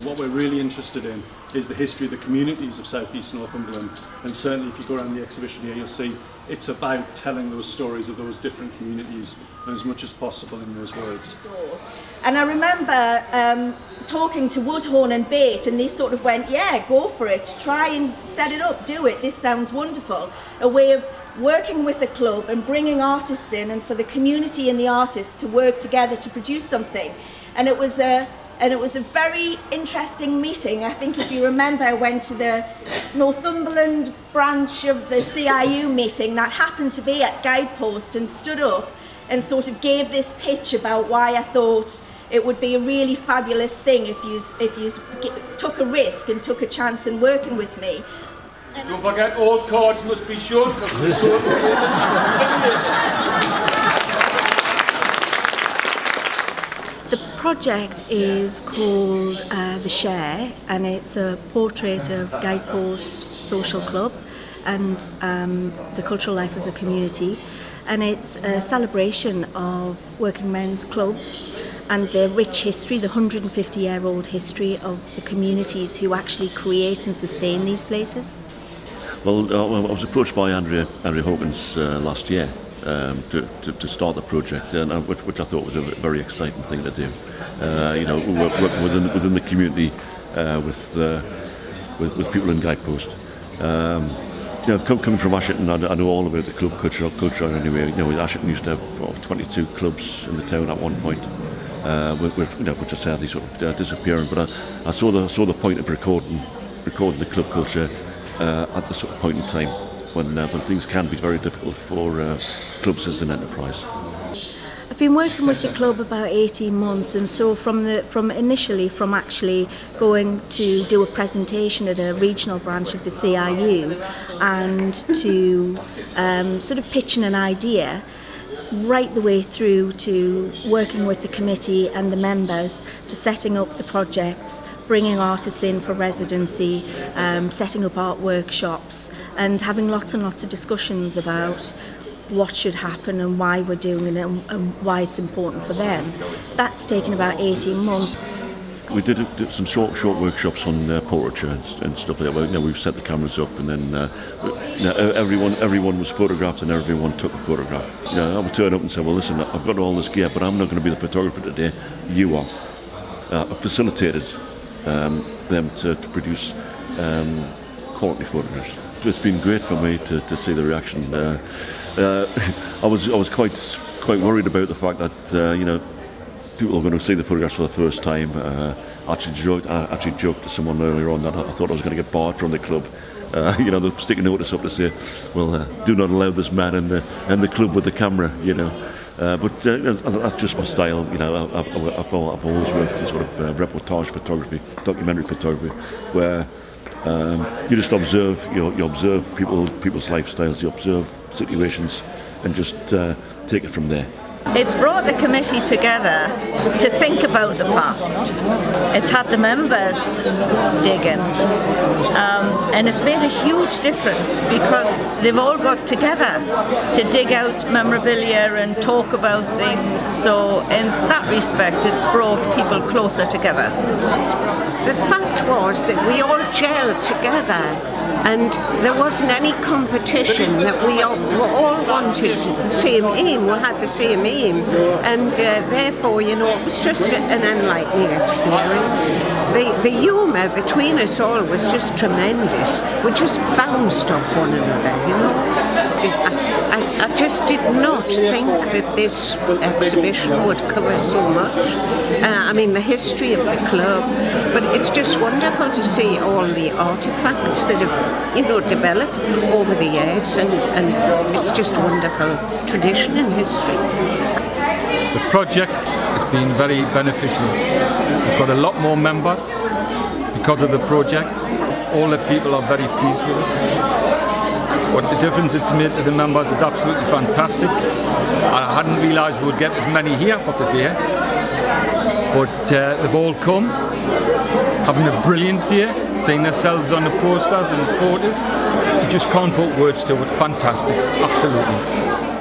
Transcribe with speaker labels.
Speaker 1: What we're really interested in is the history of the communities of South East Northumberland, and certainly if you go around the exhibition here you'll see it's about telling those stories of those different communities as much as possible in those words.
Speaker 2: And I remember talking to Woodhorn and Bate, and they sort of went, yeah, go for it, try and set it up, do it, this sounds wonderful. A way of working with the club and bringing artists in, and for the community and the artists to work together to produce something. And it was a very interesting meeting. I think if you remember, I went to the Northumberland branch of the CIU meeting that happened to be at Guidepost, and stood up and sort of gave this pitch about why I thought it would be a really fabulous thing if you took a risk and took a chance in working with me.
Speaker 3: Don't forget, all cards must be shown.
Speaker 2: The project is called The Share, and it's a portrait of Guidepost Social Club and the cultural life of the community. And it's a celebration of working men's clubs and their rich history, the 150-year-old history of the communities who actually create and sustain these places.
Speaker 4: Well, I was approached by Andrea Hawkins last year to start the project, and which I thought was a very exciting thing to do. You know, work within the community with people in Guidepost. You know, coming from Ashington, I know all about the club culture anyway. You know, Ashington used to have 22 clubs in the town at one point, which are sadly sort of disappearing. But I saw the point of recording the club culture at the sort of point in time when things can be very difficult for clubs as an enterprise.
Speaker 2: I've been working with the club about 18 months, and so from actually going to do a presentation at a regional branch of the CIU and to sort of pitching an idea, right the way through to working with the committee and the members to setting up the projects, bringing artists in for residency, setting up art workshops, and having lots and lots of discussions about what should happen and why we're doing it and why it's important for them. That's taken about 18 months.
Speaker 4: We did some short workshops on portraiture and stuff like that. You know, we've set the cameras up, and then you know, everyone was photographed and everyone took a photograph. You know, I would turn up and say, well, listen, I've got all this gear, but I'm not going to be the photographer today. You are. I facilitated them to produce quality photographs. It's been great for me to see the reaction. I was quite worried about the fact that you know, people are going to see the photographs for the first time. I actually joked to someone earlier on that I thought I was going to get barred from the club. You know, they'll stick a notice up to say, well, do not allow this man in the club with the camera. You know, but that's just my style. You know, I've always worked in sort of reportage photography, documentary photography, where you just observe. You observe people's lifestyles. You observe situations, and just take it from there.
Speaker 5: It's brought the committee together to think about the past. It's had the members digging, and it's made a huge difference because they've all got together to dig out memorabilia and talk about things. So in that respect, it's brought people closer together.
Speaker 6: The fact was that we all gelled together, and there wasn't any competition, that we all wanted the same aim, we had the same aim, and therefore, you know, it was just an enlightening experience. The humour between us all was just tremendous. We just bounced off one another, you know. I just did not think that this exhibition would cover so much. I mean, the history of the club, but it's just wonderful to see all the artefacts that have, you know, developed over the years, and it's just wonderful tradition and history.
Speaker 3: The project has been very beneficial. We've got a lot more members because of the project. All the people are very pleased with it. What the difference it's made to the members is absolutely fantastic. I hadn't realised we would get as many here for today, but they've all come, having a brilliant day, seeing themselves on the posters and photos. You just can't put words to it. Fantastic, absolutely.